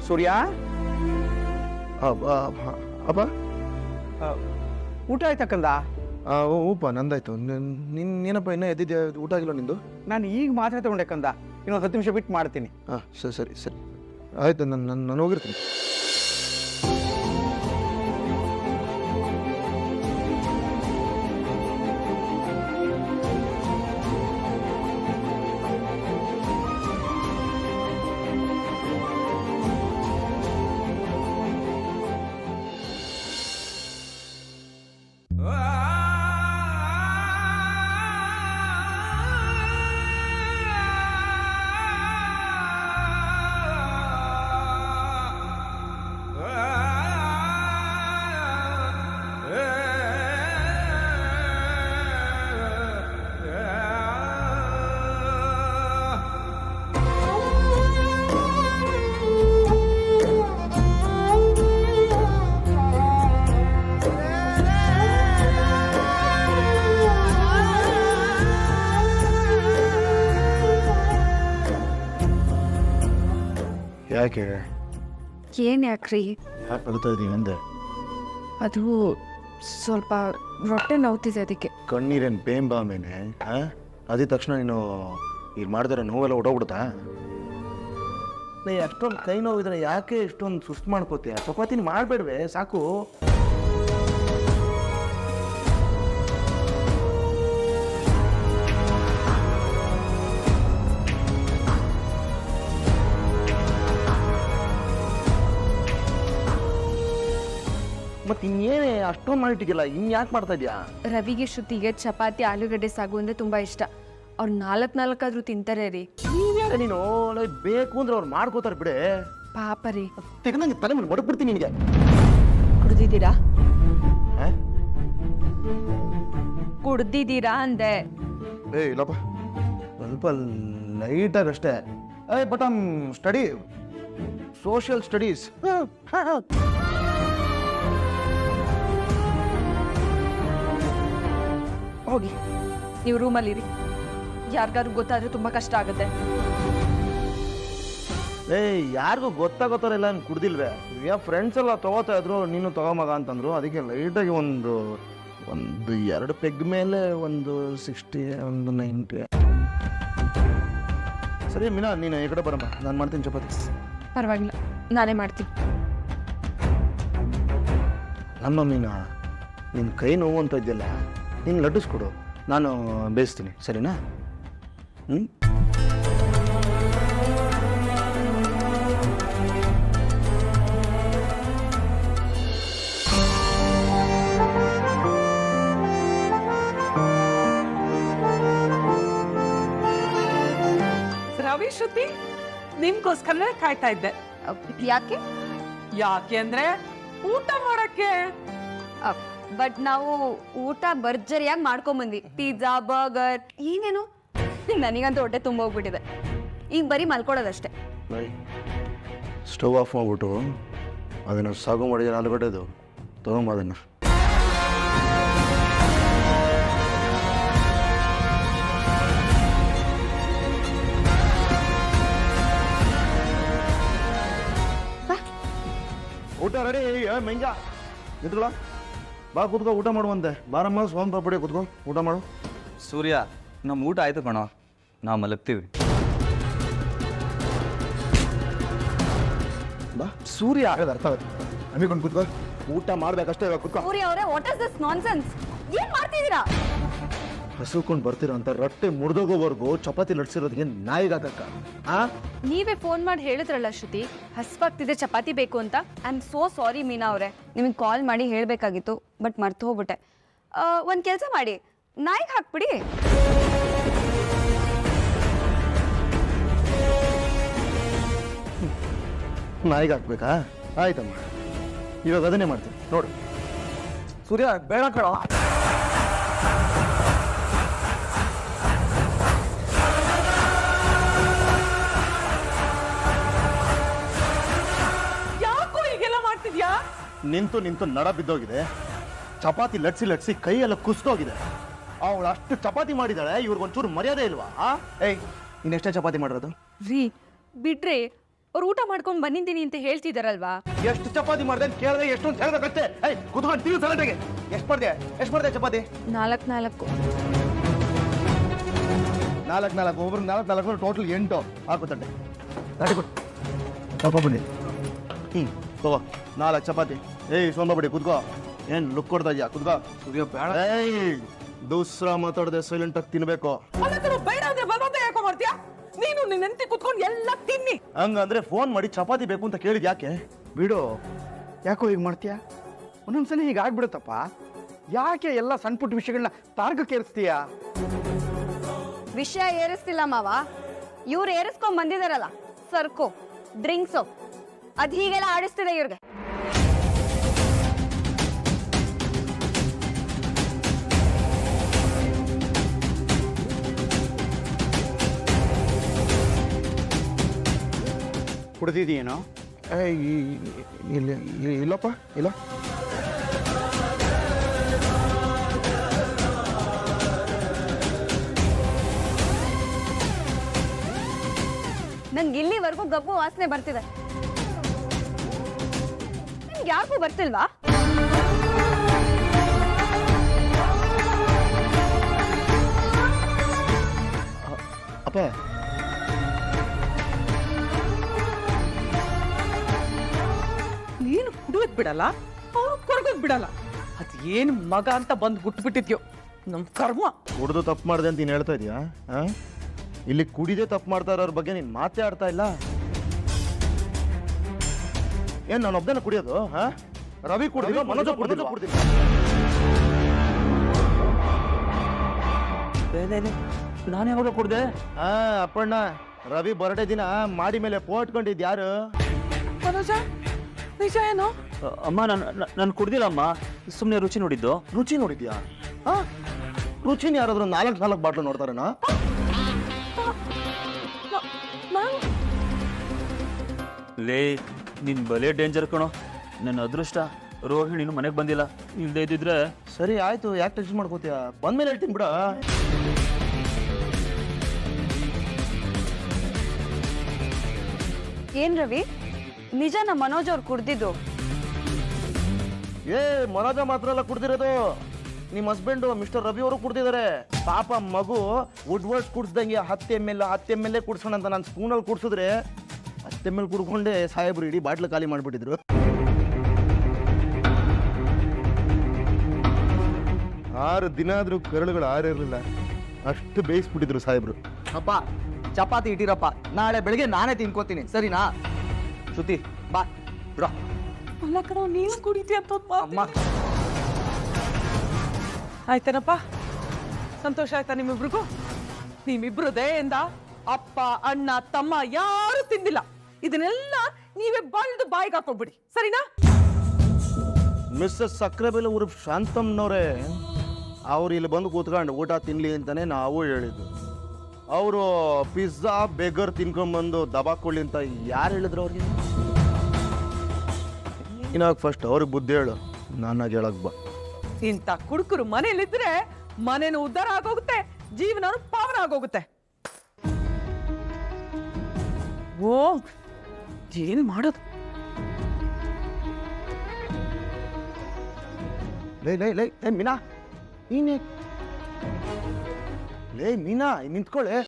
ಸೂರ್ಯ ಅಪ್ಪ ಊಟ ಆಯ್ತಾ ಕಂದ? ಊಪ ನಂದಾಯ್ತು. ನೀನಪ್ಪ ಇನ್ನೂ ಎದ್ದಿದ್ಯಾ? ಊಟ ಆಗಿಲ್ಲ ನಿಂದು? ನಾನು ಈಗ ಮಾತ್ರ ತಗೊಂಡೆ ಕಂದ, ಇನ್ನೊಂದು 10 ನಿಮಿಷ ಬಿಟ್ಟು ಮಾಡ್ತೀನಿ. ಹಾಂ ಸರಿ ಸರಿ ಆಯ್ತು. ನಾನು ಹೋಗಿರ್ತೀನಿ. ಯಾಕೆ ಏನು ಯಾಕ್ರಿ? ಯಾಕೆ ಅಳ್ತಾ ಇದ್ದೀವಿ ಅಂದೆ? ಅದು ಸ್ವಲ್ಪ ಹೊಟ್ಟೆ ನೋವ್ತಿದೆ, ಅದಕ್ಕೆ. ಕಣ್ಣೀರೇನು ಬೇಂಬ ಮೇನೆ? ಅದೇ ತಕ್ಷಣ ನೀನು ಈಗ ಮಾಡಿದ್ರೆ ನೋವೆಲ್ಲ ಹೊಡೋಗ್ಬಿಡುತ್ತಾ? ನೀ ಅಷ್ಟೊಂದು ಕೈ ನೋವಿದ್ರೆ ಯಾಕೆ ಇಷ್ಟೊಂದು ಸುಸ್ತು ಮಾಡ್ಕೋತೀಯ? ಚಪಾತಿನ ಮಾಡಬೇಡ್ವೆ, ಸಾಕು. ಮತ್ತೆ ಇನ್ನೇನೇ ಅಷ್ಟೊಂದು ಮಾಡಿಟ್ಟಿಗಿಲ್ಲ, ಇನ್ಯಾಕೆ ಮಾಡ್ತಾ ಇದೆಯಾ? ರವಿಗೆ ಶ್ರುತಿಗೆ ಚಪಾತಿ ಆಲೂಗಡ್ಡೆ ಸಾಗು ಅಂದರೆ ತುಂಬ ಇಷ್ಟ. ಅವ್ರು 4 ತಿಂತಾರೆ ರೀ. ನೀನು ಬೇಕು ಅಂದ್ರೆ ಅವ್ರು ಮಾಡ್ಕೋತಾರೆ ಬಿಡೆ. ಪಾಪ ರೀ. ತೆಗೆದಂಗೆ ತಲೆ ಮೇಲೆ ಹೊಡಬಿಡ್ತೀನಿ ನಿನಗೆ. ಕುಡ್ದಿದ್ದೀರಾ? ಕುಡ್ದಿದ್ದೀರಾ ಅಂದೆ. ಇಲ್ಲಪ್ಪ, ಸ್ವಲ್ಪ ಲೈಟಾಗಿ ಅಷ್ಟೇ. But study, social studies. ಹೋಗಿ ನೀವು ರೂಮಲ್ಲಿರಿ. ಯಾರಿಗಾದ್ರು ಗೊತ್ತಾದ್ರೆ ತುಂಬ ಕಷ್ಟ ಆಗುತ್ತೆ. ಯಾರಿಗೂ ಗೊತ್ತಾಗೋತಾರಿಲ್ಲ, ಕುಡ್ದಿಲ್ವೇ? ಫ್ರೆಂಡ್ಸ್ ಎಲ್ಲ ತಗೋತಾ ಇದ್ರು, ನೀನು ತಗೋಮಗ ಅಂತಂದ್ರು. ಅದಕ್ಕೆ ಲೈಟಾಗಿ ಒಂದು 2 ಪೆಗ್ ಮೇಲೆ ಒಂದು 60, ಒಂದು 90. ಸರಿ ಮೀನಾ, ನೀನು ಈ ಕಡೆ ಬರಮ್ಮ, ನಾನು ಮಾಡ್ತೀನಿ ಚಪಾತಿ. ಪರವಾಗಿಲ್ಲ, ನಾನೇ ಮಾಡ್ತೀನಿ. ನಮ್ಮ ಮೀನಾ, ನಿನ್ನ ಕೈ ನೋವು ಅಂತ ಇದೆಯಲ್ಲ, ನೀನು ಲಡ್ಡಿಸ್ಕೊಡು, ನಾನು ಬೇಯಿಸ್ತೀನಿ, ಸರಿನಾ? ರವಿ, ಶ್ರುತಿ, ನಿಮ್ಗೋಸ್ಕರನೇ ಕಾಯ್ತಾ ಇದ್ದೆ. ಯಾಕೆ? ಯಾಕೆ ಅಂದ್ರೆ ಊಟ ಮಾಡಕ್ಕೆ. ಬಟ್ ನಾವು ಊಟ ಭರ್ಜರಿಯಾಗಿ ಮಾಡ್ಕೊಂಬಂದ್ವಿ. ಪಿಜ್ಜಾ, ಬರ್ಗರ್, ಏನೇನು. ನನಗಂತೂ ಹೊಟ್ಟೆ ತುಂಬ ಹೋಗ್ಬಿಟ್ಟಿದೆ. ಈಗ ಬರೀ ಮಲ್ಕೊಳ್ಳೋದಷ್ಟೇ. ಸ್ಟವ್ ಆಫ್ ಮಾಡ್ಬಿಟ್ಟು ಅದನ್ನು ಸಾಗು ಮಾಡಿದ್ರೆ ಆಲೂಗಡ್ಡೆದು ತಗೊಂಬ ಅದನ್ನು. ಊಟ ರೆಡಿ. ಮೆಂಜ ನಿಂತ್ಕೊಳ್ಳ, ಬಾ ಕೂತ್ಕೋ, ಊಟ ಮಾಡುವಂತೆ. ಬಾರಮ್ಮ, ಸೋನ್ ಪಾಪಡಿ ಕೂತ್ಕೋ, ಊಟ ಮಾಡು. ಸೂರ್ಯ, ನಮ್ಮ ಊಟ ಆಯ್ತು ಕಣೋ, ನಾವು ಮಲಗ್ತೀವಿ. ಬಾ ಸೂರ್ಯ, ಅರ್ಥ ಆಗುತ್ತೆ. ಅಮ್ಮಿಕೊಂಡು ಕೂತ್ಕೋ, ಊಟ ಮಾಡ್ಬೇಕಷ್ಟೇ. ಇವಾಗ ಕೂತ್ಕೋ. ಸೂರ್ಯ ಅವರೇ, ವಾಟ್ ಇಸ್ ದಿಸ್ ನಾನ್ಸೆನ್ಸ್? ಏನ್ ಮಾಡ್ತಿದ್ದೀರಾ? ಹಸುಕೊಂಡು ಬರ್ತೀರಾ ಅಂತ ರೊಟ್ಟೆ ಮುರಿದೋಗೋವರೆಗೂ ಚಪಾತಿ ಲಟ್ಸಿರೋದಕ್ಕೆ ನಾಯಿಗಾಕಕ್ಕ? ನೀವೇ ಫೋನ್ ಮಾಡಿ ಹೇಳಿದ್ರಲ್ಲ ಶ್ರುತಿ, ಹಸ್ವಾಗ್ತಿದೆ, ಚಪಾತಿ ಬೇಕು ಅಂತ. ಐ ಆಮ್ ಸೋ ಸಾರಿ ಮೀನಾ ಅವರೇ, ನಿಮಗೆ ಕಾಲ್ ಮಾಡಿ ಹೇಳಬೇಕಾಗಿತ್ತು, ಬಟ್ ಮರ್ತು ಹೋಗ್ಬಿಟ್ಟೆ. ಒಂದು ಕೆಲಸ ಮಾಡಿ, ನಾಯಿಗೆ ಹಾಕ್ಬಿಡಿ. ನಾಯಿಗೆ ಹಾಕ್ಬೇಕಾ? ಆಯ್ತಮ್ಮ, ಇವಾಗ ಅದನ್ನೇ ಮಾಡ್ತೀನಿ ನೋಡು. ಸೂರ್ಯ, ಬೇಡ ಕಣ. ನಿಂತು ನಿಂತು ನಡ ಬಿದ್ದೋಗಿದೆ. ಚಪಾತಿ ಲಟ್ಸಿ ಕೈಯೆಲ್ಲ ಕುಸ್ದೋಗಿದೆ. ಅವಳು ಅಷ್ಟು ಚಪಾತಿ ಮಾಡಿದಾಳೆ, ಇವ್ರಿಗೊಂಚೂರು ಮರ್ಯಾದೆ ಇಲ್ವಾ? ಏಯ್, ಇನ್ನೆಷ್ಟೇ ಚಪಾತಿ ಮಾಡಿರೋದು? ರೀ ಬಿಡ್ರಿ, ಅವ್ರು ಊಟ ಮಾಡ್ಕೊಂಡು ಬಂದಿದ್ದೀನಿ ಅಂತ ಹೇಳ್ತಿದಾರಲ್ವಾ. ಎಷ್ಟು ಚಪಾತಿ ಮಾಡಿದೆ ಅಂತ ಕೇಳಿದ್ರೆ ಎಷ್ಟೊಂದು ಹೇಳ್ಬೇಕಷ್ಟೇ. ಕುತ್ಕೊಂಡು ತಿರು ಸಲಟೆಗೆ. ಎಷ್ಟು ಮಾಡಿದೆ ಚಪಾತಿ? 4 ನಾಲ್ಕು ಒಬ್ರಿಗೆ 4 ಟೋಟಲ್ 8 ಹಾಕು ತಟ್ಟೆ. ತಟ್ಟೆ ಕೊಟ್ಟು ಪಾಪ ಬನ್ನಿ. ತಗೋ 4 ಚಪಾತಿ. ಸೋಂಬಬಿಡಿ ಕುತ್ಕೋ. ಏನು ಲುಕ್ ಕೊಡ್ತಾ ಇದೆಯಾ? ಕುತ್ಕೋ. ಸೂರ್ಯ ಬೇಡ. ದೂಸ್ರಾ ಮಾತಾಡದೆ ಸೈಲೆಂಟ್ ಆಗಿ ತಿನ್ಬೇಕು. ಬೇಡ ಅಂದ್ರೆ ಬಲವಂತ ಯಾಕೋ ಮಾಡ್ತೀಯಾ? ನೀನು ನಿನ್ನ ಹೆಂಡತಿ ಕುತ್ಕೊಂಡು ಎಲ್ಲ ತಿನ್ನಿ. ಹಂಗಂದ್ರೆ ಫೋನ್ ಮಾಡಿ ಚಪಾತಿ ಬೇಕು ಅಂತ ಕೇಳಿದ್ ಯಾಕೆ? ಬಿಡು, ಯಾಕೋ ಹೀಗೆ ಮಾಡ್ತೀಯಾ? ಒಂದೊಂದ್ಸಲ ಹೀಗೆ ಆಗ್ಬಿಡುತ್ತಪ್ಪ. ಯಾಕೆ ಎಲ್ಲ ಸಣ್ಣ ಪುಟ್ಟ ವಿಷಯಗಳನ್ನ ತಾರ್ಗಕ್ಕೆ ಏರಿಸ್ತೀಯಾ? ವಿಷಯ ಏರಿಸ್ತಿಲ್ಲ ಮಾವ, ಇವ್ರು ಏರಿಸ್ಕೊಂಡ್ ಬಂದಿದಾರಲ್ಲ ಸರ್ಕು ಡ್ರಿಂಕ್ಸು, ಅದ್ ಹೀಗೆಲ್ಲ ಆಡಿಸ್ತಿದೆ ಇವ್ರಿಗೆ. ಕುಡ್ದಿದೀಯೇನೋ? ಇಲ್ಲಪ್ಪ ಇಲ್ಲ. ನನ್ಗೆ ಇಲ್ಲಿವರೆಗೂ ಗಬ್ಬು ವಾಸನೆ ಬರ್ತಿದೆ. ನಿಮ್ಗೆ ಯಾಕೂ ಬರ್ತಿಲ್ವಾ? ಅಪ್ಪ ನೀನು ಕುಡಿಯೋದ್ ಬಿಡಲ್ಲ, ಅವ್ರು ಕೊರಗೋದ್ ಬಿಡಲ್ಲ. ಅದೇನ್ ಮಗ ಅಂತ ಬಂದು ಬಿಟ್ಬಿಟ್ಟಿದ್ಯೋ ನಮ್ ಕರ್ಮ. ಕುಡ್ದು ತಪ್ಪು ಮಾಡಿದೆ ಅಂತ ನೀನು ಹೇಳ್ತಾ ಇದೀಯಾ? ಇಲ್ಲಿ ಕುಡಿದೇ ತಪ್ಪು ಮಾಡ್ತಾ ಇರೋರ ಬಗ್ಗೆ ನೀನು ಮಾತೇ ಆಡ್ತಾ ಇಲ್ಲ. ಏನ್ ನಾನು ಒಬ್ಬನ ಕುಡಿಯೋದು? ರವಿ ಕುಡಿದಿಲ್ಲ, ಮನೋಜ ಕುಡಿದಿಲ್ಲ. ನಾನು ಯಾವಾಗ ಕುಡ್ದೆ? ಅಪ್ಪಣ್ಣ, ರವಿ ಬರ್ಡೇ ದಿನ ಮಾಡಿ ಮೇಲೆ ಪೋಟ್ಕೊಂಡಿದ್ ಯಾರು? ಮನೋಜ, ನಿಜ ಏನು? ಅಮ್ಮ ನಾನು ಕುಡ್ದಿಲ್ಲ ಅಮ್ಮ, ಸುಮ್ಮನೆ ರುಚಿ ನೋಡಿದ್ದು. ರುಚಿ ನೋಡಿದ್ಯಾ? ರುಚಿನ ಯಾರಾದ್ರೂ 4 ಬಾಟ್ಲು ನೋಡ್ತಾರೇನಾ? ಲೇ, ನಿನ್ ಬಲೆ ಡೇಂಜರ್ ಕಣೋ. ನನ್ನ ಅದೃಷ್ಟ ರೋಹಿಣಿನು ಮನೆಗೆ ಬಂದಿಲ್ಲ. ಇಲ್ದೇ ಇದ್ದಿದ್ರೆ. ಸರಿ ಆಯ್ತು, ಯಾಕೆ ಟೆನ್ಷನ್ ಮಾಡ್ಕೋತೀಯ? ಬಂದ್ಮೇಲೆ ಹೇಳ್ತೀನಿ ಬಿಡ. ಏನ್ ರವಿ, ನಿಜನ ಮನೋಜ್ ಅವ್ರು ಕುಡ್ದಿದ್ದು? ಮನೋಜ ಮಾತ್ರ ಅಲ್ಲ ಕುಡ್ದಿರೋದು, ನಿಮ್ಮ ಹಸ್ಬೆಂಡು ಮಿಸ್ಟರ್ ರವಿ ಅವರು ಕುಡ್ದಿದ್ದಾರೆ. ಪಾಪ ಮಗು ವುಡ್ವರ್ಡ್ಸ್ ಕುಡ್ಸ್ದಂಗೆ 10 ml ಕುಡ್ಸೋಣ ಅಂತ ನಾನು ಸ್ಪೂನಲ್ಲಿ ಕುಡ್ಸಿದ್ರೆ 10 ml ಕುಡ್ಕೊಂಡೆ ಸಾಹೇಬ್ರು ಇಡೀ ಬಾಟ್ಲು ಖಾಲಿ ಮಾಡಿಬಿಟ್ಟಿದ್ರು. 6 ದಿನ ಆದ್ರೂ ಕರಳುಗಳು ಆರಿರಲಿಲ್ಲ, ಅಷ್ಟು ಬೇಯಿಸ್ಬಿಟ್ಟಿದ್ರು ಸಾಹೇಬ್ರು. ಅಪ್ಪ ಚಪಾತಿ ಇಟ್ಟಿರಪ್ಪ, ನಾಳೆ ಬೆಳಿಗ್ಗೆ ನಾನೇ ತಿನ್ಕೋತೀನಿ, ಸರಿನಾ? ಶ್ರುತಿ ಬಾ ಬಿಡ. ಅಲ್ಲ ಕಣೋ, ನೀನು ಕುಡಿತೀಯ ಅಂತ ಅಮ್ಮ ಆಯ್ತೇನಪ್ಪ? ಸಂತೋಷ ಆಯ್ತಾ ನಿಮ್ಮಿಬ್ರಿಗೂ? ನಿಮ್ಮಿಬ್ರು ದಯೆಯಿಂದ ಅಪ್ಪ ಅಣ್ಣ ತಮ್ಮ ಯಾರು ತಿಂದಿಲ್ಲ. ಇದನ್ನೆಲ್ಲ ನೀವೇ ಬಳ್ದು ಬಾಯಿಗೆ ಹಾಕೊಂಡ್ಬಿಡಿ, ಸರಿನಾ? ಮಿಸ್ಸಸ್ ಸಕ್ರೆಬೆಲೆ ಉರ್ಫ್ ಶಾಂತಮ್ನವರೇ, ಅವ್ರು ಇಲ್ಲಿ ಬಂದು ಕೂತ್ಕೊಂಡು ಊಟ ತಿನ್ಲಿ ಅಂತಾನೆ ನಾವು ಹೇಳಿದ್ದು. ಅವರು ಪಿಜ್ಜಾ ಬೇಗರ್ ತಿನ್ಕೊಂಡ್ಬಂದು ದಬಾಕೊಳ್ಳಿ ಅಂತ ಯಾರು ಹೇಳಿದ್ರು ಅವ್ರಿಗೆ? ಇನ್ನಾಗ ಫಸ್ಟ್ ಅವ್ರಿಗೆ ಬುದ್ಧಿ ಹೇಳು, ನಾನಾಗಿ ಹೇಳಕ್ ಬಾ. ಇಂಥ ಕುಡುಕರು ಮನೇಲಿದ್ರೆ ಮನೇನು ಉದ್ಧಾರ ಆಗೋಗುತ್ತೆ, ಜೀವನ ಪಾವನ ಆಗೋಗುತ್ತೆ. ಓ, ಏನ್ ಮಾಡೋದು? ಲೇ ಮೀನಾ, ನೀನೇ ಲೇ ಮೀನಾ ನಿಂತ್ಕೊಳ್ಳೆ.